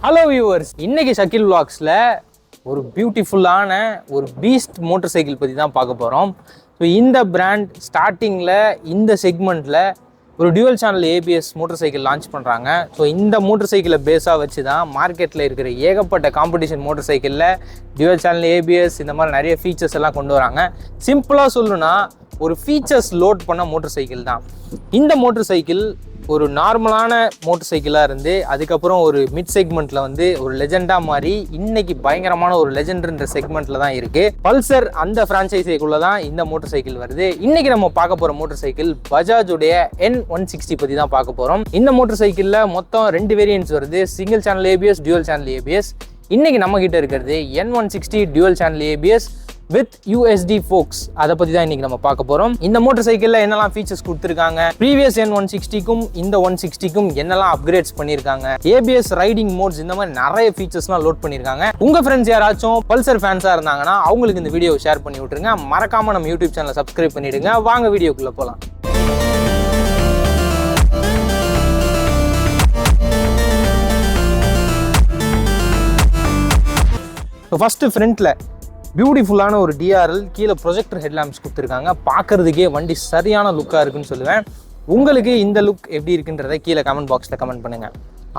Hello viewers, இன்னைக்கு ஷக்கில் விளாக்ஸில் ஒரு பியூட்டிஃபுல்லான ஒரு பீஸ்ட் மோட்டர் சைக்கிள் பற்றி தான் பார்க்க போகிறோம். ஸோ இந்த பிராண்ட் ஸ்டார்டிங்கில் இந்த செக்மெண்ட்டில் ஒரு dual channel ABS motor cycle launch பண்ணுறாங்க. ஸோ இந்த மோட்டர் சைக்கிளை பேஸாக வச்சு தான் மார்க்கெட்டில் இருக்கிற ஏகப்பட்ட காம்படிஷன் மோட்டர் சைக்கிளில் டியூவல் சேனல் ஏபிஎஸ் இந்த மாதிரி நிறைய ஃபீச்சர்ஸ் எல்லாம் கொண்டு வராங்க. சிம்பிளாக சொல்லணும்னா ஒரு ஃபீச்சர்ஸ் லோட் பண்ண மோட்டர் சைக்கிள் தான் இந்த மோட்டர் சைக்கிள். ஒரு நார்மலான மோட்டர் சைக்கிளாக இருந்து அதுக்கப்புறம் ஒரு மிட் செக்மெண்ட்டில் வந்து ஒரு லெஜெண்டாக மாதிரி இன்னைக்கு பயங்கரமான ஒரு லெஜெண்ட்ன்ற செக்மெண்ட்டில் தான் இருக்குது. பல்சர் அந்த ஃப்ரான்ச்சைஸிக்குள்ளே தான் இந்த மோட்டர் சைக்கிள் வருது. இன்னைக்கு நம்ம பார்க்க போகிற மோட்டர் சைக்கிள் பஜாஜுடைய N160 பற்றி தான் பார்க்க போகிறோம். இந்த மோட்டர் சைக்கிளில் மொத்தம் 2 வேரியன்ட்ஸ் வருது, single channel ABS, dual channel ABS. இன்னைக்கு நம்ம கிட்ட இருக்கிறது N160 dual channel ABS with USD ஃபோக்ஸ். அதை பற்றி தான் இன்னைக்கு நம்ம பார்க்க போகிறோம். இந்த மோட்டர் சைக்கிளில் என்னெல்லாம் ஃபீச்சர்ஸ் கொடுத்துருக்காங்க, ப்ரீவியஸ் N160க்கும் இந்த 160க்கும் என்னெல்லாம் அப்கிரேட்ஸ் பண்ணியிருக்காங்க, ABS ரைடிங் மோட்ஸ், இந்த மாதிரி நிறைய ஃபீச்சர்ஸ்லாம் லோட் பண்ணியிருக்காங்க. உங்கள் ஃப்ரெண்ட்ஸ் யாராச்சும் பல்சர் ஃபேன்ஸாக இருந்தாங்கன்னா அவங்களுக்கு இந்த வீடியோ ஷேர் பண்ணி விட்டுருங்க. மறக்காமல் நம்ம யூடியூப் சேனலை சப்ஸ்கிரைப் பண்ணிவிடுங்க. வாங்க வீடியோக்குள்ளே போகலாம். ஃபஸ்ட்டு ஃப்ரண்ட்டில் பியூட்டிஃபுல்லான ஒரு DRL, கீழே ப்ரொஜெக்டர் ஹெட்லாம்ப்ஸ் கொடுத்துருக்காங்க. பார்க்குறதுக்கே வண்டி சரியான லுக்காக இருக்குன்னு சொல்லுவேன். உங்களுக்கு இந்த லுக் எப்படி இருக்குன்றதை கீழே கமெண்ட் பாக்ஸில் கமெண்ட் பண்ணுங்கள்.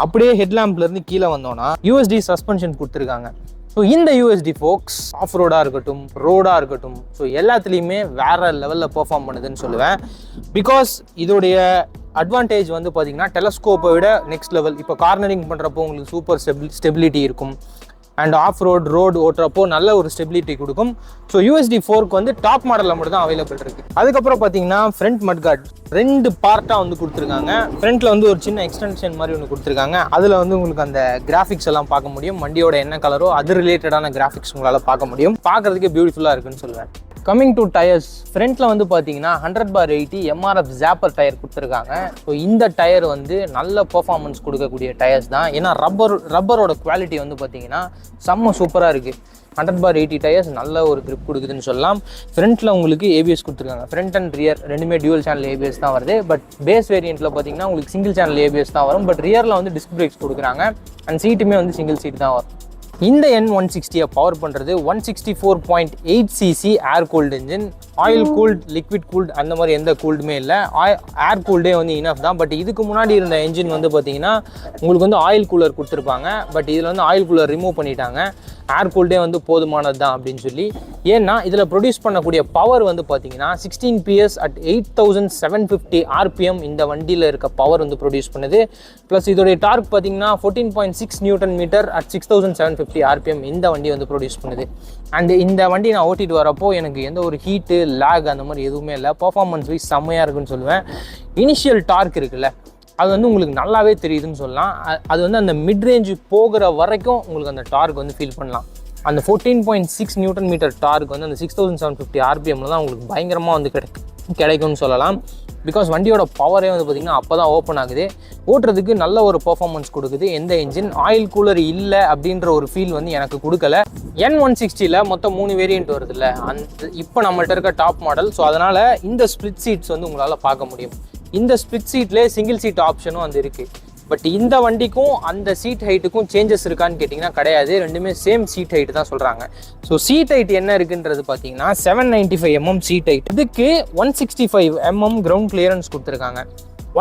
அப்படியே ஹெட்லாம்ப்லேருந்து கீழே வந்தோன்னா USD சஸ்பென்ஷன் கொடுத்துருக்காங்க. ஸோ இந்த USD ஃபோக்ஸ் ஆஃப் ரோடாக இருக்கட்டும், ரோடாக இருக்கட்டும், ஸோ எல்லாத்துலேயுமே வேறு லெவலில் பெர்ஃபார்ம் பண்ணுதுன்னு சொல்லுவேன். பிகாஸ் இதோடைய அட்வான்டேஜ் வந்து பார்த்தீங்கன்னா டெலஸ்கோப்பை விட நெக்ஸ்ட் லெவல். இப்போ கார்னரிங் பண்ணுறப்போ உங்களுக்கு சூப்பர் ஸ்டெபிலிட்டி இருக்கும். அண்ட் ஆஃப் ரோடு ஓட்டுறப்போ நல்ல ஒரு ஸ்டெபிலிட்டி கொடுக்கும். ஸோ USD ஃபோர்க்கு வந்து டாப் மாடலில் மட்டும் தான் அவைலபிள் இருக்குது. அதுக்கப்புறம் பார்த்தீங்கன்னா ஃப்ரண்ட் மட்கார்ட் 2 பார்ட்டாக வந்து கொடுத்துருக்காங்க. ஃப்ரண்ட்டில் வந்து ஒரு சின்ன எக்ஸ்டென்ஷன் மாதிரி ஒன்று கொடுத்துருக்காங்க. அதில் வந்து உங்களுக்கு அந்த கிராஃபிக்ஸ் எல்லாம் பார்க்க முடியும். வண்டியோட என்ன கலரோ அது ரிலேட்டடான கிராஃபிக்ஸ் உங்களால் பார்க்க முடியும். பார்க்குறதுக்கே பியூட்டிஃபுல்லாக இருக்குன்னு சொல்லுவேன். கம்மிங் டு டயர்ஸ், ஃப்ரண்ட்டில் வந்து பார்த்தீங்கன்னா 100/80 MRF ஜாப்பர் டயர் கொடுத்துருக்காங்க. ஸோ இந்த டயர் வந்து நல்ல பர்ஃபார்மன்ஸ் கொடுக்கக்கூடிய டயர்ஸ் தான். ஏன்னா ரப்பரோட குவாலிட்டி வந்து பார்த்தீங்கன்னா செம்ம சூப்பராக இருக்குது. 100/80 டயர்ஸ் நல்ல ஒரு கிரிப் கொடுக்குதுன்னு சொல்லலாம். ஃப்ரண்ட்டில் உங்களுக்கு ABS கொடுத்துருக்காங்க. ஃப்ரண்ட் அண்ட் ரியர் ரெண்டுமே டியூவல் சேனல் ABS தான் வருது. பட் பேஸ் வேரியண்ட்டில் பார்த்தீங்கன்னா உங்களுக்கு சிங்கிள் சேனல் ABS தான் வரும். பட் ரியரில் வந்து டிஸ்க் பிரேக்ஸ் கொடுக்குறாங்க. அண்ட் சீட்டுமே வந்து சிங்கிள் சீட் தான் வரும். இந்த N160 பவர் பண்ணுறது 164.8 cc ஏர் cooled engine. Oil cooled, liquid cooled அந்த மாதிரி எந்த கூல்டுமே இல்லை. ஏர் கூல்டே வந்து இனஃப் தான். பட் இதுக்கு முன்னாடி இருந்த என்ஜின் வந்து பார்த்தீங்கன்னா உங்களுக்கு வந்து ஆயில் கூலர் கொடுத்துருப்பாங்க. பட் இதில் வந்து ஆயில் கூலர் ரிமூவ் பண்ணிட்டாங்க. ஏர் கூல்டே வந்து போதுமானது தான் அப்படின்னு சொல்லி. ஏன்னா இதில் ப்ரொடியூஸ் பண்ணக்கூடிய பவர் வந்து பார்த்தீங்கன்னா 16 PS அட் 8750 RPM இந்த வண்டியில் இருக்க பவர் வந்து ப்ரொடியூஸ் பண்ணுது. ப்ளஸ் இதோடைய டார்க் பார்த்தீங்கன்னா 14.6 Nm அட் 6750 RPM இந்த வண்டி வந்து ப்ரொடியூஸ் பண்ணுது. அண்ட் இந்த வண்டி நான் ஓட்டிட்டு வரப்போ எனக்கு எந்த ஒரு ஹீட்டு, லேக் அந்த மாதிரி எதுவுமே இல்லை. பர்ஃபார்மன்ஸ் வைஸ் செம்மையாக இருக்குன்னு சொல்லுவேன். இனிஷியல் டார்க் இருக்குல்ல, அது வந்து உங்களுக்கு நல்லாவே தெரியுதுன்னு சொல்லலாம். அது வந்து அந்த மிட் ரேஞ்சு போகிற வரைக்கும் உங்களுக்கு அந்த டார்க் வந்து ஃபீல் பண்ணலாம். அந்த 14.6 Nm டார்க் வந்து அந்த 6750 RPMல தான் உங்களுக்கு பயங்கரமாக வந்து கிடைக்கும்னு சொல்லலாம். பிகாஸ் வண்டியோட பவரே வந்து பார்த்திங்கன்னா அப்போ தான் ஓப்பன் ஆகுது. ஓட்டுறதுக்கு நல்ல ஒரு பர்ஃபார்மன்ஸ் கொடுக்குது. எந்த இன்ஜின் ஆயில் கூலர் இல்லை அப்படின்ற ஒரு ஃபீல் வந்து எனக்கு கொடுக்கல. N160ல் மொத்தம் 3 வேரியண்ட் வருதுல்ல, அந்த இப்போ நம்மள்ட்ட இருக்க டாப் மாடல். ஸோ அதனால் இந்த ஸ்ப்ளிட் சீட்ஸ் வந்து உங்களால் பார்க்க முடியும். இந்த ஸ்ப்ளிட் சீட்லேயே சிங்கிள் சீட் ஆப்ஷனும் வந்து இருக்குது. பட் இந்த வண்டிக்கும் அந்த சீட் ஹைட்டுக்கும் சேஞ்சஸ் இருக்கான்னு கேட்டிங்கன்னா கிடையாது. ரெண்டுமே சேம் சீட் ஹைட் தான் சொல்கிறாங்க. ஸோ சீட் ஹைட் என்ன இருக்குன்றது பார்த்தீங்கன்னா 795 mm சீட் ஹைட். இதுக்கு 165 mm கிரவுண்ட் கிளியரன்ஸ் கொடுத்துருக்காங்க.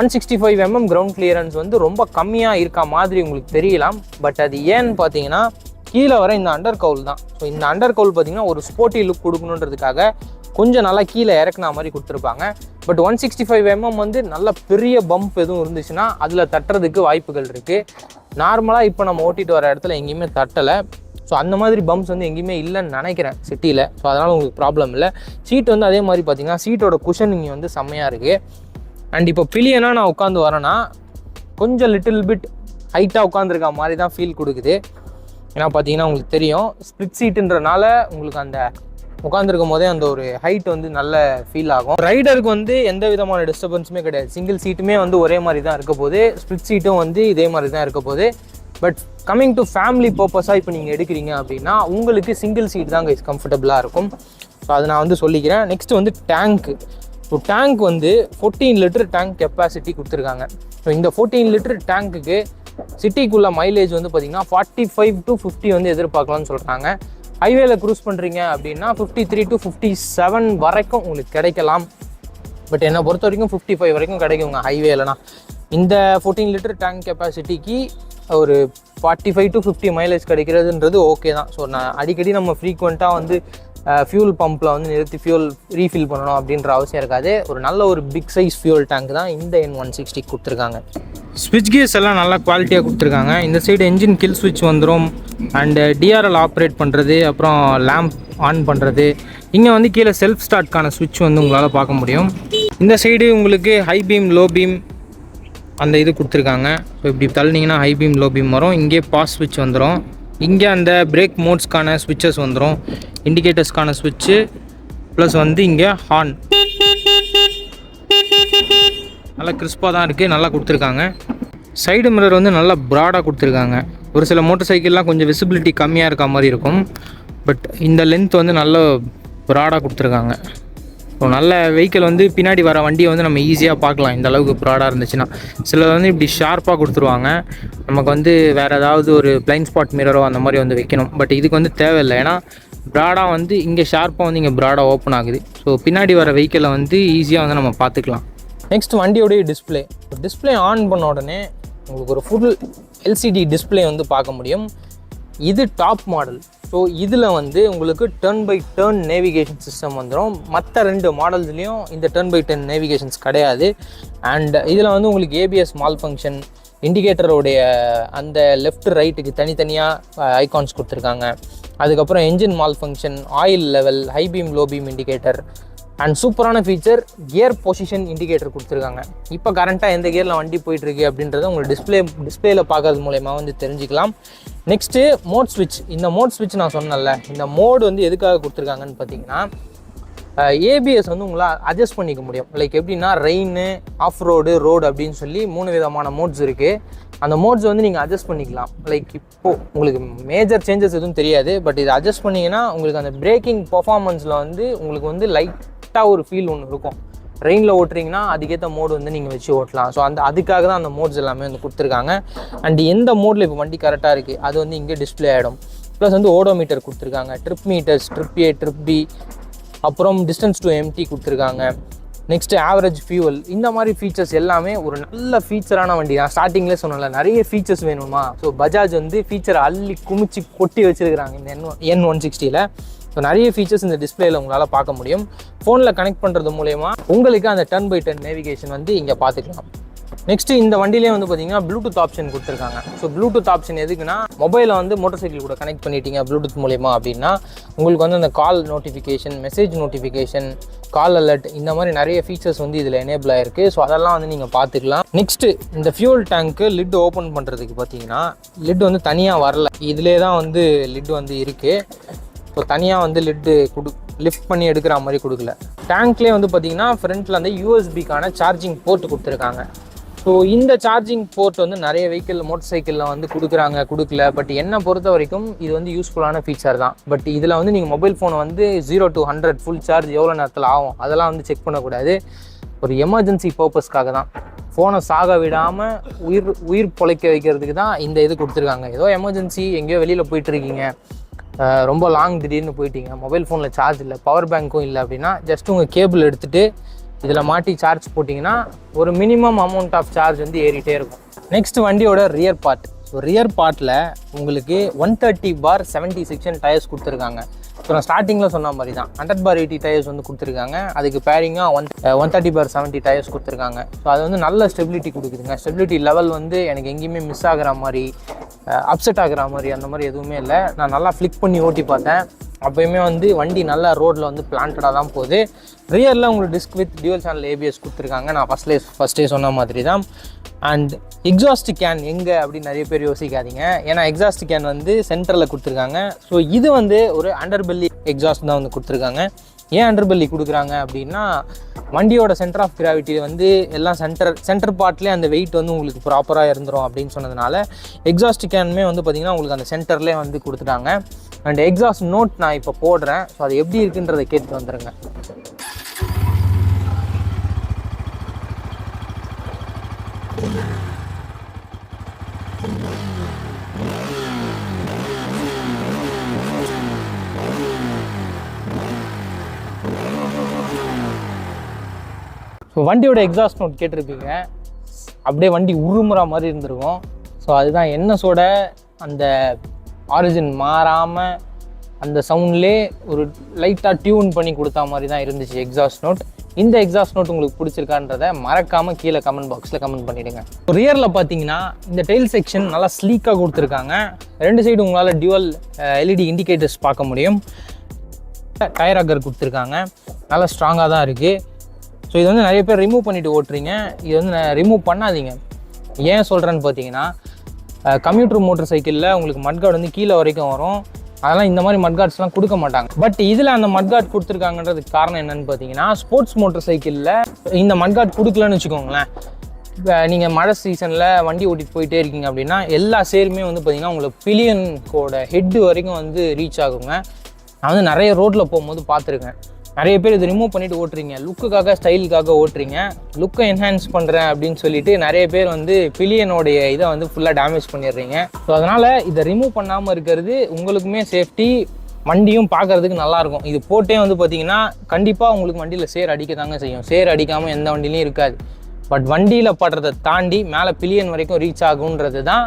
165 mm கிரவுண்ட் கிளியரன்ஸ் வந்து ரொம்ப கம்மியாக இருக்கா மாதிரி உங்களுக்கு தெரியலாம். பட் அது ஏன்னு பார்த்தீங்கன்னா கீழே வர இந்த அண்டர் கவுல் தான். ஸோ இந்த அண்டர் கவுல் பார்த்தீங்கன்னா ஒரு ஸ்போர்ட்டி லுக் கொடுக்கணுன்றதுக்காக கொஞ்சம் நல்லா கீழே இறக்குன மாதிரி கொடுத்துருப்பாங்க. பட் 165 mm வந்து நல்ல பெரிய பம்ப் எதுவும் இருந்துச்சுன்னா அதில் தட்டுறதுக்கு வாய்ப்புகள் இருக்குது. நார்மலாக இப்போ நம்ம ஓட்டிட்டு வர இடத்துல எங்கேயுமே தட்டலை. ஸோ அந்த மாதிரி பம்ப்ஸ் வந்து எங்கேயுமே இல்லைன்னு நினைக்கிறேன் சிட்டியில். ஸோ அதனால் உங்களுக்கு ப்ராப்ளம் இல்லை. சீட் வந்து அதே மாதிரி பார்த்தீங்கன்னா சீட்டோட குஷனிங் வந்து செம்மையாக இருக்குது. அண்ட் இப்போ பில்லியனாக நான் உட்காந்து வரேன்னா கொஞ்சம் லிட்டில் பிட் ஹைட்டாக உட்காந்துருக்க மாதிரி தான் ஃபீல் கொடுக்குது. ஏன்னா பார்த்தீங்கன்னா உங்களுக்கு தெரியும் ஸ்ப்ளிட் சீட்டுன்றனால உங்களுக்கு அந்த உட்காந்துருக்கும் போதே அந்த ஒரு ஹைட் வந்து நல்ல ஃபீல் ஆகும். ரைடருக்கு வந்து எந்த விதமான டிஸ்டர்பன்ஸுமே கிடையாது. சிங்கிள் சீட்டுமே வந்து ஒரே மாதிரி தான் இருக்க போகுது. ஸ்ப்ளிட் சீட்டும் வந்து இதே மாதிரி தான் இருக்க போகுது. பட் கம்மிங் டு ஃபேமிலி பர்பஸாக இப்போ நீங்கள் எடுக்கிறீங்க அப்படின்னா உங்களுக்கு சிங்கிள் சீட் தான் கைஸ் கம்ஃபர்டபுளாக இருக்கும். ஸோ அதை நான் வந்து சொல்லிக்கிறேன். நெக்ஸ்ட் வந்து டேங்க்கு. ஸோ டேங்க் வந்து 14 லிட்டர் டேங்க் கெப்பாசிட்டி கொடுத்துருக்காங்க. ஸோ இந்த 14 லிட்டர் டேங்க்குக்கு சிட்டிக்குள்ள மைலேஜ் வந்து பார்த்தீங்கன்னா 45 to 50 வந்து எதிர்பார்க்கலாம்னு சொல்கிறாங்க. ஹைவேல க்ரூஸ் பண்ணுறீங்க அப்படின்னா 53 to 57 வரைக்கும் உங்களுக்கு கிடைக்கலாம். பட் என்னை பொறுத்த வரைக்கும் 55 வரைக்கும் கிடைக்குங்க ஹைவேலனா. இந்த 14 லிட்டர் டேங்க் கெப்பாசிட்டிக்கு ஒரு 45 to 50 மைலேஜ் கிடைக்கிறதுன்றது ஓகே தான். ஸோ நான் அடிக்கடி நம்ம ஃப்ரீக்வெண்ட்டாக வந்து ஃபியூல் பம்பில் வந்து நிறுத்தி ஃபியூல் ரீஃபில் பண்ணணும் அப்படின்ற அவசியம் இருக்காது. ஒரு நல்ல ஒரு பிக் சைஸ் ஃபியூல் டேங்க் தான் இந்த N160 கொடுத்துருக்காங்க. ஸ்விட்ச் கேஸ் எல்லாம் நல்லா குவாலிட்டியாக கொடுத்துருக்காங்க. இந்த சைடு என்ஜின் கில் ஸ்விட்ச் வந்துடும், அண்டு டிஆர்எல் ஆப்ரேட் பண்ணுறது, அப்புறம் லேம்ப் ஆன் பண்ணுறது. இங்கே வந்து கீழே செல்ஃப் ஸ்டார்ட்கான ஸ்விட்ச் வந்து உங்களால் பார்க்க முடியும். இந்த சைடு உங்களுக்கு ஹை பீம் லோ பீம் அந்த இது கொடுத்துருக்காங்க. ஸோ இப்படி தள்ளினீங்கன்னா ஹை பீம் லோ பீம் வரும். இங்கே பாஸ் ஸ்விட்ச் வந்துடும். இங்கே அந்த பிரேக் மோட்ஸ்க்கான ஸ்விட்சஸ் வந்துடும், இண்டிகேட்டர்ஸ்க்கான ஸ்விட்சு, ப்ளஸ் வந்து இங்கே ஹார்ன். நல்லா கிறிஸ்பாக தான் இருக்குது, நல்லா கொடுத்துருக்காங்க. சைடு மிரர் வந்து நல்லா ப்ராடாக கொடுத்துருக்காங்க. ஒரு சில மோட்டர் சைக்கிள்லாம் கொஞ்சம் விசிபிலிட்டி கம்மியாக இருக்க மாதிரி இருக்கும், பட் இந்த லென்த் வந்து நல்ல ப்ராடாக கொடுத்துருக்காங்க. ஸோ நல்ல வெஹிக்கிள் வந்து பின்னாடி வர வண்டியை வந்து நம்ம ஈஸியாக பார்க்கலாம் இந்த அளவுக்கு ப்ராடாக இருந்துச்சுன்னா. சிலர் வந்து இப்படி ஷார்ப்பாக கொடுத்துருவாங்க, நமக்கு வந்து வேறு ஏதாவது ஒரு பிளைண்ட் ஸ்பாட் மிரரோ அந்த மாதிரி வந்து வைக்கணும். பட் இதுக்கு வந்து தேவையில்லை, ஏன்னா ப்ராடாக வந்து இங்கே ஷார்ப்பாக வந்து இங்கே ப்ராடாக ஓப்பன் ஆகுது. ஸோ பின்னாடி வர வெஹிக்கிளை வந்து ஈஸியாக வந்து நம்ம பார்த்துக்கலாம். நெக்ஸ்ட் வண்டியோடைய டிஸ்பிளே ஆன் பண்ண உடனே உங்களுக்கு ஒரு ஃபுல் எல்சிடி டிஸ்பிளே வந்து பார்க்க முடியும். இது டாப் மாடல். ஸோ இதில் வந்து உங்களுக்கு turn by turn navigation system வந்துடும். மற்ற 2 மாடல்ஸ்லேயும் இந்த டர்ன் பை டர்ன் நேவிகேஷன்ஸ் கிடையாது. அண்ட் இதில் வந்து உங்களுக்கு ஏபிஎஸ் மால் ஃபங்க்ஷன், இண்டிகேட்டருடைய அந்த லெஃப்ட் ரைட்டுக்கு தனித்தனியாக ஐகான்ஸ் கொடுத்துருக்காங்க. அதுக்கப்புறம் engine malfunction, oil level, high beam low beam indicator, and சூப்பரான ஃபீச்சர் கியர் பொசிஷன் இண்டிகேட்டர் கொடுத்துருக்காங்க. இப்போ கரண்ட்டாக எந்த கியரில் வண்டி போயிட்டுருக்கு அப்படின்றத உங்களுக்கு டிஸ்பிளேல பார்க்கறது மூலயமா வந்து தெரிஞ்சுக்கலாம். நெக்ஸ்ட்டு மோட் ஸ்விட்ச். இந்த மோட் ஸ்விட்ச் நான் சொன்னேன்ல, இந்த மோடு வந்து எதுக்காக கொடுத்துருக்காங்கன்னு பார்த்தீங்கன்னா ஏபிஎஸ் வந்து உங்களால் அட்ஜஸ்ட் பண்ணிக்க முடியும். லைக் எப்படின்னா ரெயின், ஆஃப் ரோடு, ரோடு அப்படின்னு சொல்லி 3 விதமான மோட்ஸ் இருக்குது. அந்த மோட்ஸ் வந்து நீங்கள் அட்ஜஸ்ட் பண்ணிக்கலாம். லைக் இப்போது உங்களுக்கு மேஜர் சேஞ்சஸ் எதுவும் தெரியாது, பட் இதை அட்ஜஸ்ட் பண்ணிங்கன்னா உங்களுக்கு அந்த பிரேக்கிங் பர்ஃபார்மன்ஸில் வந்து உங்களுக்கு வந்து லைட்டாக ஒரு ஃபீல் ஒன்று இருக்கும். ரெயினில் ஓட்டுறீங்கன்னா அதுக்கேற்ற மோடு வந்து நீங்கள் வச்சு ஓட்டலாம். ஸோ அதுக்காக தான் அந்த மோட்ஸ் எல்லாமே வந்து கொடுத்துருக்காங்க. அண்ட் எந்த மோடில் இப்போ வண்டி கரெக்டாக இருக்குது அது வந்து இங்கே டிஸ்பிளே ஆகிடும். ப்ளஸ் வந்து ஓடோமீட்டர் கொடுத்துருக்காங்க, trip meters, trip A, trip B, அப்புறம் டிஸ்டன்ஸ் டு எம்டி கொடுத்துருக்காங்க. Next average fuel. இந்த மாதிரி ஃபீச்சர்ஸ் எல்லாமே ஒரு நல்ல ஃபீச்சரான வண்டி தான். ஸ்டார்டிங்லேயே சொன்னல நிறைய ஃபீச்சர்ஸ் வேணுமா, ஸோ பஜாஜ் வந்து ஃபீச்சரை அள்ளி குமிச்சு கொட்டி வச்சுருக்கிறாங்க இந்த N160ல். ஸோ நிறைய ஃபீச்சர்ஸ் இந்த டிஸ்பிளேல உங்களால் பார்க்க முடியும். ஃபோனில் கனெக்ட் பண்ணுறது மூலயமா உங்களுக்கு அந்த டர்ன் பை டர்ன் நேவிகேஷன் வந்து இங்கே பார்த்துக்கலாம். நெக்ஸ்ட்டு இந்த வண்டியிலே வந்து பார்த்தீங்கன்னா ப்ளூடூத் ஆப்ஷன் கொடுத்துருக்காங்க. ஸோ ப்ளூடூத் ஆப்ஷன் எதுக்குன்னா, மொபைலை வந்து மோட்டர் சைக்கிள் கூட கனெக்ட் பண்ணிட்டீங்க ப்ளூடூத் மூலயமா அப்படின்னா உங்களுக்கு வந்து அந்த கால் நோட்டிஃபிகேஷன், மெசேஜ் நோட்டிஃபிகேஷன், கால் அலர்ட், இந்த மாதிரி நிறைய ஃபீச்சர்ஸ் வந்து இதில் எனேபிள் ஆகிருக்கு. ஸோ அதெல்லாம் வந்து நீங்கள் பார்த்துக்கலாம். நெக்ஸ்ட்டு இந்த ஃபியூல் டேங்க்கு லிட் ஓப்பன் பண்ணுறதுக்கு பார்த்தீங்கன்னா லிட் வந்து தனியாக வரல, இதிலே தான் வந்து லிட் வந்து இருக்குது. ஸோ தனியாக வந்து லிஃப்ட் பண்ணி எடுக்கிற மாதிரி கொடுக்கல. டேங்க்லேயே வந்து பார்த்தீங்கன்னா ஃப்ரண்ட்டில் வந்து யூஎஸ்பிக்கான சார்ஜிங் போர்ட் கொடுத்துருக்காங்க. ஸோ இந்த சார்ஜிங் போர்ட் வந்து நிறைய வெஹிக்கிள் மோட்டர் சைக்கிளில் வந்து கொடுக்கல. பட் என்னை பொறுத்த வரைக்கும் இது வந்து யூஸ்ஃபுல்லான ஃபீச்சர் தான். பட் இதில் வந்து நீங்கள் மொபைல் ஃபோனை வந்து 0 to 100 ஃபுல் சார்ஜ் எவ்வளோ நேரத்தில் ஆகும் அதெல்லாம் வந்து செக் பண்ணக்கூடாது. ஒரு எமர்ஜென்சி பர்பஸ்க்காக தான், ஃபோனை சாக விடாமல் உயிர் பொழைக்க வைக்கிறதுக்கு தான் இந்த இது கொடுத்துருக்காங்க. ஏதோ எமர்ஜென்சி எங்கேயோ வெளியில் போயிட்டுருக்கீங்க, ரொம்ப லாங் திடீர்னு போயிட்டீங்க, மொபைல் ஃபோனில் சார்ஜ் இல்லை, பவர் பேங்க்கும் இல்லை அப்படின்னா ஜஸ்ட் உங்கள் கேபிள் எடுத்துகிட்டு இதில் மாட்டி சார்ஜ் போட்டிங்கன்னா ஒரு மினிமம் அமௌண்ட் ஆஃப் சார்ஜ் வந்து ஏறிட்டே இருக்கும். நெக்ஸ்ட் வண்டியோட ரியர் பார்ட். ஸோ ரியர் பார்ட்டில் உங்களுக்கு 130/70 செக்ஷன் டயர்ஸ் கொடுத்துருக்காங்க. ஸோ நான் ஸ்டார்டிங்கில் சொன்ன மாதிரி தான் 100/80 டயர்ஸ் வந்து கொடுத்துருக்காங்க. அதுக்கு பேரிங்காக 130/70 டயர்ஸ் கொடுத்துருக்காங்க. ஸோ அது வந்து நல்ல ஸ்டெபிலிட்டி கொடுக்குதுங்க. ஸ்டெபிலிட்டி லெவல் வந்து எனக்கு எங்கேயுமே மிஸ் ஆகிற மாதிரி, அப்செட் ஆகிற மாதிரி அந்த மாதிரி எதுவுமே இல்லை. நான் நல்லா ஃப்ளிக் பண்ணி ஓட்டி பார்த்தேன், அப்போயுமே வந்து வண்டி நல்லா ரோட்டில் வந்து பிளான்டடாக தான் போகுது. ரியரில் உங்களுக்கு disk with dual channel ABS கொடுத்துருக்காங்க, நான் ஃபஸ்ட்டே சொன்ன மாதிரி தான். அண்ட் எக்ஸாஸ்ட் கேன் எங்கே அப்படின்னு நிறைய பேர் யோசிக்காதீங்க, ஏன்னா எக்ஸாஸ்ட் கேன் வந்து சென்டரில் கொடுத்துருக்காங்க. ஸோ இது வந்து ஒரு அண்டர்பெல்லி எக்ஸாஸ்ட் தான் வந்து கொடுத்துருக்காங்க. ஏன் அண்டர்பெல்லி கொடுக்குறாங்க அப்படின்னா, வண்டியோட சென்டர் ஆஃப் கிராவிட்டி வந்து எல்லாம் சென்டர் பார்ட்லேயே அந்த வெயிட் வந்து உங்களுக்கு ப்ராப்பராக இருந்துரும் அப்படின்னு சொன்னதுனால எக்ஸாஸ்ட் கேனுமே வந்து பார்த்திங்கன்னா உங்களுக்கு அந்த சென்டர்லேயே வந்து கொடுத்துட்டாங்க. அண்ட் எக்ஸாஸ்ட் நோட் நான் இப்போ போடுறேன், ஸோ அது எப்படி இருக்குன்றதை கேட்டு வந்துடுங்க. ஸோ வண்டியோட எக்ஸாஸ்ட் நோட் கேட்டிருப்பீங்க, அப்படியே வண்டி உருமுற மாதிரி இருந்திருக்கும். ஸோ அதுதான் என்எஸோட அந்த ஆரிஜின் மாறாமல் அந்த சவுண்ட்லேயே ஒரு லைட்டாக டியூன் பண்ணி கொடுத்தா மாதிரி தான் இருந்துச்சு எக்ஸாஸ்ட் நோட். இந்த எக்ஸாஸ்ட் நோட் உங்களுக்கு பிடிச்சிருக்கான்றதை மறக்காமல் கீழே கமெண்ட் பாக்ஸில் கமெண்ட் பண்ணிவிடுங்க. ரியரில் பார்த்தீங்கன்னா இந்த டெயில் செக்ஷன் நல்லா ஸ்லீக்காக கொடுத்துருக்காங்க. 2 சைடு உங்களால் டியூவல் எல்இடி இண்டிகேட்டர்ஸ் பார்க்க முடியும். டயர் அக்கர் கொடுத்துருக்காங்க, நல்லா ஸ்ட்ராங்காக தான் இருக்குது. ஸோ இது வந்து நிறைய பேர் ரிமூவ் பண்ணிவிட்டு ஓட்டுறீங்க, இது வந்து ரிமூவ் பண்ணாதீங்க. ஏன் சொல்கிறேன்னு பார்த்தீங்கன்னா, கம்யூட்டர் மோட்டர் சைக்கிளில் உங்களுக்கு மட்கார்டு வந்து கீழே வரைக்கும் வரும். அதெல்லாம் இந்த மாதிரி மட்கார்ட்ஸ்லாம் கொடுக்க மாட்டாங்க. பட் இதில் அந்த மட்கார்ட் கொடுத்துருக்காங்கன்றதுக்கு காரணம் என்னென்னு பார்த்தீங்கன்னா, ஸ்போர்ட்ஸ் மோட்டர் சைக்கிளில் இந்த மட்கார்ட் கொடுக்கலன்னு வச்சுக்கோங்களேன், நீங்கள் மழை சீசனில் வண்டி ஓட்டிகிட்டு போயிட்டே இருக்கீங்க அப்படின்னா எல்லா சேருமே வந்து பார்த்திங்கன்னா உங்களுக்கு பில்லியனோட ஹெட்டு வரைக்கும் வந்து ரீச் ஆகுங்க. நான் வந்து நிறைய ரோட்டில் போகும்போது பார்த்துருக்கேன். நிறைய பேர் இது ரிமூவ் பண்ணிவிட்டு ஓட்டுறீங்க, லுக்குக்காக ஸ்டைலுக்காக ஓட்டுறீங்க, லுக்கை என்ஹான்ஸ் பண்ணுறேன் அப்படின்னு சொல்லிட்டு நிறைய பேர் வந்து பில்லியனோடைய இதை வந்து ஃபுல்லாக டேமேஜ் பண்ணிடுறீங்க. ஸோ அதனால் இதை ரிமூவ் பண்ணாமல் இருக்கிறது உங்களுக்குமே சேஃப்டி, வண்டியும் பார்க்குறதுக்கு நல்லாயிருக்கும். இது போட்டே வந்து பார்த்திங்கன்னா கண்டிப்பாக உங்களுக்கு வண்டியில் சேர் அடிக்க தாங்க செய்யும். சேர் அடிக்காமல் எந்த வண்டிலையும் இருக்காது. பட் வண்டியில் படுறதை தாண்டி மேலே பில்லியன் வரைக்கும் ரீச் ஆகுன்றது தான்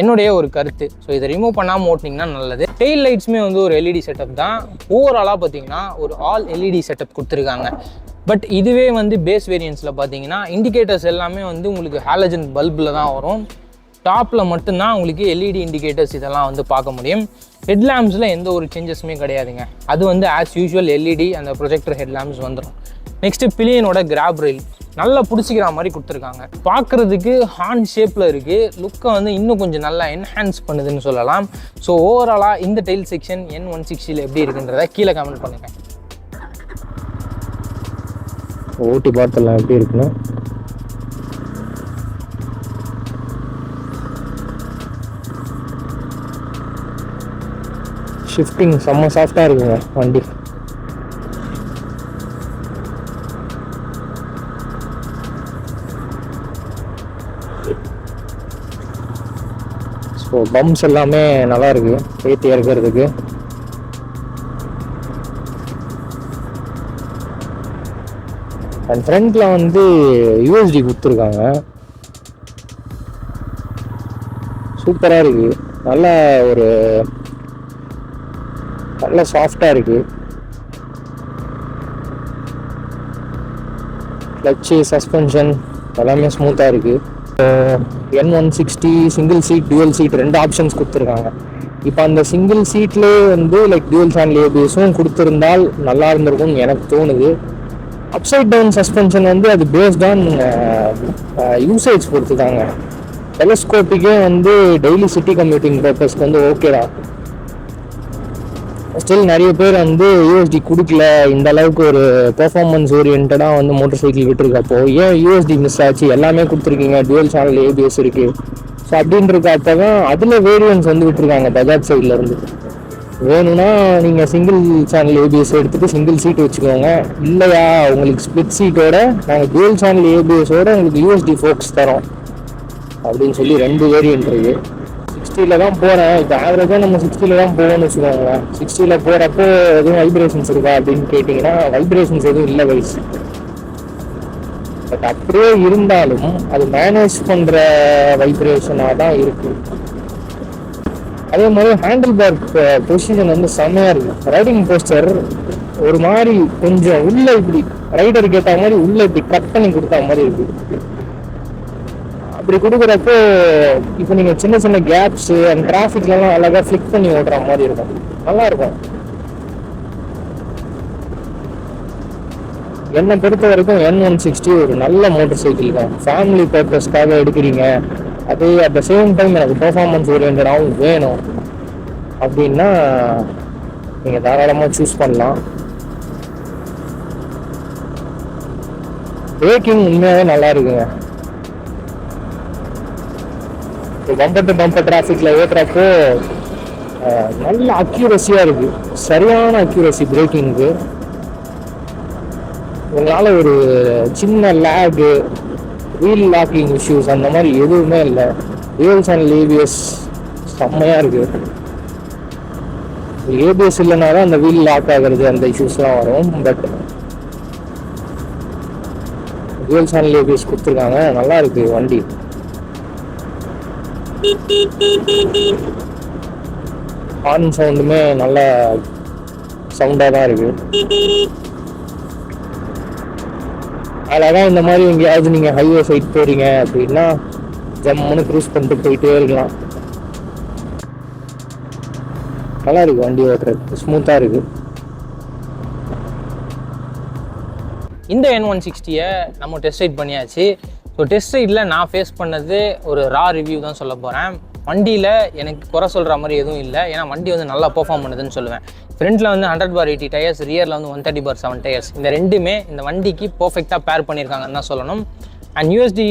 என்னுடைய ஒரு கருத்து. ஸோ இதை ரிமூவ் பண்ணாமல் ஓட்டினீங்கன்னா நல்லது. டெயில் லைட்ஸுமே வந்து ஒரு எல்இடி செட்டப் தான். ஓவராலாக பார்த்தீங்கன்னா ஒரு ஆல் எல்இடி செட்டப் கொடுத்துருக்காங்க. பட் இதுவே வந்து பேஸ் வேரியன்ஸில் பார்த்தீங்கன்னா இண்டிகேட்டர்ஸ் எல்லாமே வந்து உங்களுக்கு ஹாலஜன் பல்பில் தான் வரும். டாப்பில் மட்டும்தான் உங்களுக்கு எல்இடி இண்டிகேட்டர்ஸ் இதெல்லாம் வந்து பார்க்க முடியும். ஹெட்லாம்ப்ஸில் எந்த ஒரு சேஞ்சஸுமே கிடையாதுங்க. அது வந்து ஆஸ் யூஷுவல் எல்இடி அந்த ப்ரொஜெக்டர் ஹெட்லாம்ப்ஸ் வந்துடும். நெக்ஸ்ட்டு பில்லியனோட கிராப் ரெயில் நல்லா பிடிச்சிக்கிற மாதிரி கொடுத்துருக்காங்க. பார்க்குறதுக்கு ஹார்ன் ஷேப்பில் இருக்குது. லுக்கை வந்து இன்னும் கொஞ்சம் நல்லா என்ஹான்ஸ் பண்ணுதுன்னு சொல்லலாம். ஸோ ஓவராலாக இந்த டெயில் செக்ஷன் N160 எப்படி இருக்குன்றதை கீழே கமெண்ட் பண்ணுங்கள். ஓட்டி பார்த்துலாம் எப்படி இருக்குன்னு. ஷிஃப்டிங் செம்ம சாஃப்டாக இருக்குங்க வண்டி. ஸோ பம்ப்ஸ் எல்லாமே நல்லா இருக்கு ஏற்றி இறக்கிறதுக்கு. அண்ட் ஃப்ரண்ட்ல வந்து யூஎஸ்டி கொடுத்துருக்காங்க. சூப்பராக இருக்கு, நல்லா ஒரு நல்ல சாஃப்டாக இருக்கு. கிளச்சு, சஸ்பென்ஷன் எல்லாமே ஸ்மூத்தாக இருக்கு. N160 single seat, dual seat 2 options கொடுத்துருக்காங்க. இப்போ அந்த சிங்கிள் சீட்லேயே வந்து லைக் டியூவல் சேனல் ஏபிஎஸும் கொடுத்துருந்தால் நல்லா இருந்திருக்கும்னு எனக்கு தோணுது. அப்சைட் டவுன் சஸ்பென்ஷன் வந்து அது பேஸ்ட் ஆன் யூசேஜ் பொறுத்துதாங்க. டெலஸ்கோப்பிக்கே வந்து டெய்லி சிட்டி கம்யூட்டிங் பர்பஸ்க்கு வந்து ஓகே தான். ஸ்டில் நிறைய பேர் வந்து யூஎஸ்டி கொடுக்கல, இந்த அளவுக்கு ஒரு பெர்ஃபார்மன்ஸ் ஓரியன்டாக வந்து மோட்டர் சைக்கிள் விட்டுருக்கப்போ ஏன் யூஎஸ்டி மிஸ் ஆச்சு? எல்லாமே கொடுத்துருக்கீங்க, டுவல் சேனல் ஏபிஎஸ் இருக்குது. ஸோ அப்படின்றக்கப்போ தான் அதில் வேரியன்ஸ் வந்து விட்டுருக்காங்க பஜாஜ் சைடில் இருந்து. வேணும்னா நீங்கள் சிங்கிள் சேனல் ஏபிஎஸ் எடுத்துகிட்டு சிங்கிள் சீட் வச்சுக்கோங்க, இல்லையா உங்களுக்கு ஸ்பிளிட் சீட்டோட நாங்கள் டுவல் சேனல் ஏபிஎஸோட உங்களுக்கு யூஎஸ்டி ஃபோக்ஸ் தரோம் அப்படின்னு சொல்லி 2 வேரியன்ட் இருக்குது. 60 தான் போகிறேன், இப்போ ஆவரேஜாக நம்ம 60 தான் போவோம்னு வச்சுக்கோங்களேன். 60 போகிறப்போ எதுவும் வைப்ரேஷன்ஸ் இருக்கா அப்படின்னு கேட்டிங்கன்னா வைப்ரேஷன்ஸ் எதுவும் இல்லை வைஸ். பட் அப்படியே இருந்தாலும் அது மேனேஜ் பண்ணுற வைப்ரேஷனாக தான் இருக்குது. அதே மாதிரி ஹேண்டில் பார் பொசிஷன் வந்து செம்மையாக இருக்குது. ரைடிங் போஸ்டர் ஒரு மாதிரி கொஞ்சம் உள்ளே இப்படி ரைடருக்கு ஏற்ற மாதிரி உள்ளே இப்படி கட் பண்ணி கொடுத்தா மாதிரி இருக்குது. அப்படி கொடுக்குறப்போ இப்போ நீங்கள் சின்ன சின்ன கேப்ஸு அண்ட் டிராஃபிக்லாம் அழகாக ஃப்ளிக் பண்ணி ஓட்டுற மாதிரி இருக்கும், நல்லா இருக்கும். என்னை பொறுத்த வரைக்கும் N160 ஒரு நல்ல மோட்டர் சைக்கிள் தான். ஃபேமிலி பர்பஸ்க்காக எடுக்கிறீங்க, அது அட் த சேம் டைம் எனக்கு பெர்ஃபார்மன்ஸ் ஓரியன்டாகவும் வேணும் அப்படின்னா நீங்கள் தாராளமாக சூஸ் பண்ணலாம். பிரேக்கிங் உண்மையாகவே நல்லா இருக்குங்க. பம்பர் டு பம்பர் டிராஃபிக்கில் ஓட்டுறப்போ நல்ல அக்யூரஸியாக இருக்குது, சரியான அக்யூரஸி பிரேக்கிங்கு. உங்களால் ஒரு சின்ன லேகு, வீல் லாக்கிங் இஷ்யூஸ் அந்த மாதிரி எதுவுமே இல்லை. dual channel ABS செம்மையாக இருக்குது. ஏபிஎஸ் இல்லைனா தான் அந்த வீல் லாக் ஆகிறது அந்த இஷ்யூஸ்லாம் வரும். பட் dual channel ABS கொடுத்துருக்காங்க, நல்லா இருக்கு வண்டி. ஹார்ன் சவுண்டுமே நல்ல சவுண்டாக தான் இருக்கு. அழகாக இந்த மாதிரி எங்கேயாவது நீங்கள் ஹைவே சைட் போகிறீங்க அப்படின்னா ஜம்முன்னு க்ரூஸ் பண்ணிட்டு போயிட்டே இருக்கலாம். நல்லா இருக்கு வண்டி ஓட்டுறது, ஸ்மூத்தாக இருக்கு. இந்த N160 நம்ம டெஸ்ட் ரைட் பண்ணியாச்சு. ஸோ டெஸ்ட் ரைட்டில் நான் ஃபேஸ் பண்ணது ஒரு ரா ரிவ்யூ தான் சொல்ல போகிறேன். வண்டியில் எனக்கு குறை சொல்கிற மாதிரி எதுவும் இல்லை, ஏன்னா வண்டி வந்து நல்லா பெர்ஃபார்ம் பண்ணுதுன்னு சொல்லுவேன். ஃப்ரண்ட்டில் வந்து 100/80 டயர்ஸ், ரியரில் வந்து 130/7 டயர்ஸ். இந்த ரெண்டுமே இந்த வண்டிக்கு பர்ஃபெக்டாக பேர் பண்ணியிருக்காங்கன்னு தான் சொல்லணும். And USD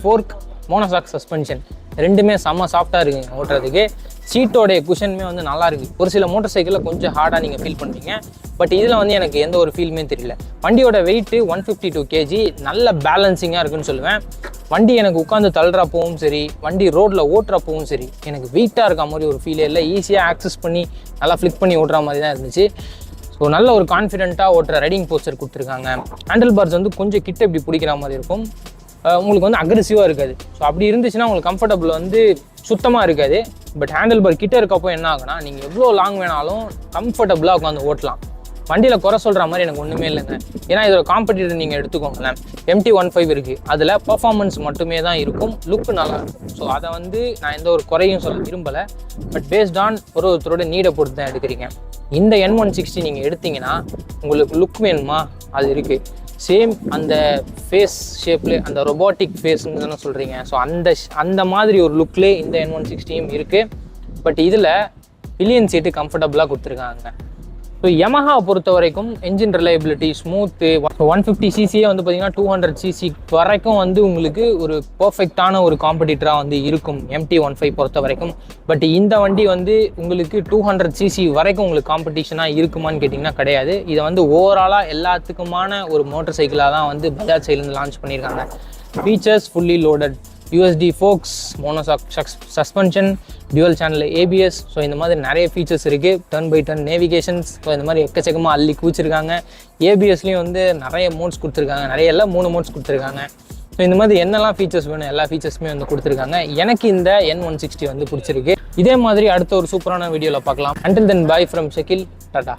fork monoshock suspension ரெண்டுமே செம்ம சாஃப்டாக இருக்குங்க ஓட்டுறதுக்கு. சீட்டோடைய குஷனுமே வந்து நல்லா இருக்குது. ஒரு சில மோட்டர் சைக்கிளில் கொஞ்சம் ஹார்டாக நீங்கள் ஃபீல் பண்ணுறீங்க, பட் இதில் வந்து எனக்கு எந்த ஒரு ஃபீலுமே தெரியல. வண்டியோட வெயிட்டு 152 kg, நல்ல பேலன்சிங்காக இருக்குன்னு சொல்லுவேன். வண்டி எனக்கு உட்காந்து தள்ளுறப்பவும் சரி, வண்டி ரோட்டில் ஓட்டுறப்பவும் சரி, எனக்கு வெயிட்டாக இருக்க மாதிரி ஒரு ஃபீலே இல்லை. ஈஸியாக ஆக்சஸ் பண்ணி நல்லா ஃப்ளிக் பண்ணி ஓட்டுற மாதிரி தான் இருந்துச்சு. ஸோ நல்ல ஒரு கான்ஃபிடென்ட்டாக ஓட்டுற ரைடிங் போஸ்டர் கொடுத்துருக்காங்க. ஹேண்டில் பார்ஸ் வந்து கொஞ்சம் கிட்ட இப்படி பிடிக்கிற மாதிரி இருக்கும், உங்களுக்கு வந்து அக்ரெசிவாக இருக்காது. ஸோ அப்படி இருந்துச்சுன்னா உங்களுக்கு கம்ஃபர்டபுள் வந்து சுத்தமாக இருக்காது. பட் ஹேண்டில் பார் கிட்டே இருக்கப்போ என்ன ஆகுனா, நீங்கள் எவ்வளோ லாங் வேணாலும் கம்ஃபர்டபுளாக உட்காந்து ஓட்டலாம். வண்டியில் குறை சொல்கிற மாதிரி எனக்கு ஒன்றுமே இல்லைங்க. ஏன்னா இதோட காம்படிட்டர் நீங்கள் எடுத்துக்கோங்களேன், MT-15 இருக்குது, அதில் பர்ஃபார்மன்ஸ் மட்டுமே தான் இருக்கும், லுக்கு நல்லா இருக்கும். ஸோ அதை வந்து நான் எந்த ஒரு குறையும் சொல்ல விரும்பலை. பட் பேஸ்ட் ஆன் ஒருத்தரோட நீடை பொறுத்து தான் எடுக்கிறீங்க. இந்த N160 நீங்கள் எடுத்தீங்கன்னா உங்களுக்கு லுக் வேணுமா, அது இருக்குது. சேம் அந்த ஃபேஸ் ஷேப்லேயே, அந்த ரொபாட்டிக் ஃபேஸ்ன்னு தானே சொல்கிறீங்க. ஸோ அந்த மாதிரி ஒரு லுக்லேயே இந்த N160 இருக்குது. பட் இதில் பில்லியன் சீட்டு கம்ஃபர்டபுளாக கொடுத்துருக்காங்க. ஸோ யமஹா பொறுத்த வரைக்கும் என்ஜின் ரிலையபிலிட்டி, ஸ்மூத்து, 150cc வந்து பார்த்தீங்கன்னா 200cc வரைக்கும் வந்து உங்களுக்கு ஒரு பர்ஃபெக்டான ஒரு காம்படிட்டராக வந்து இருக்கும் MT-15 பொறுத்த வரைக்கும். பட் இந்த வண்டி வந்து உங்களுக்கு 200cc வரைக்கும் உங்களுக்கு காம்படிஷனாக இருக்குமான்னு கேட்டிங்கன்னா கிடையாது. இதை வந்து ஓவராலாக எல்லாத்துக்குமான ஒரு மோட்டர் சைக்கிளாக தான் வந்து பஜாஜ் சைட்லேருந்து லான்ச் பண்ணியிருக்காங்க. Features fully loaded, USD forks, monoshock suspension, dual channel ABS. So இந்த மாதிரி நிறைய ஃபீச்சர்ஸ் இருக்குது. Turn by turn navigations, so இந்த மாதிரி எக்கச்சக்கமாக அள்ளி கூச்சிருக்காங்க. ABSலேயும் வந்து நிறைய மோட்ஸ் கொடுத்துருக்காங்க, நிறைய எல்லாம் 3 மோட்ஸ் கொடுத்துருக்காங்க. ஸோ இந்த மாதிரி என்னெல்லாம் ஃபீச்சர்ஸ் வேணும் எல்லா ஃபீச்சர்ஸுமே வந்து கொடுத்துருக்காங்க. எனக்கு இந்த N160 வந்து பிடிச்சிருக்கு. இதே மாதிரி அடுத்த ஒரு சூப்பரான வீடியோவில் பார்க்கலாம். Until then, bye from Shakil, Tata.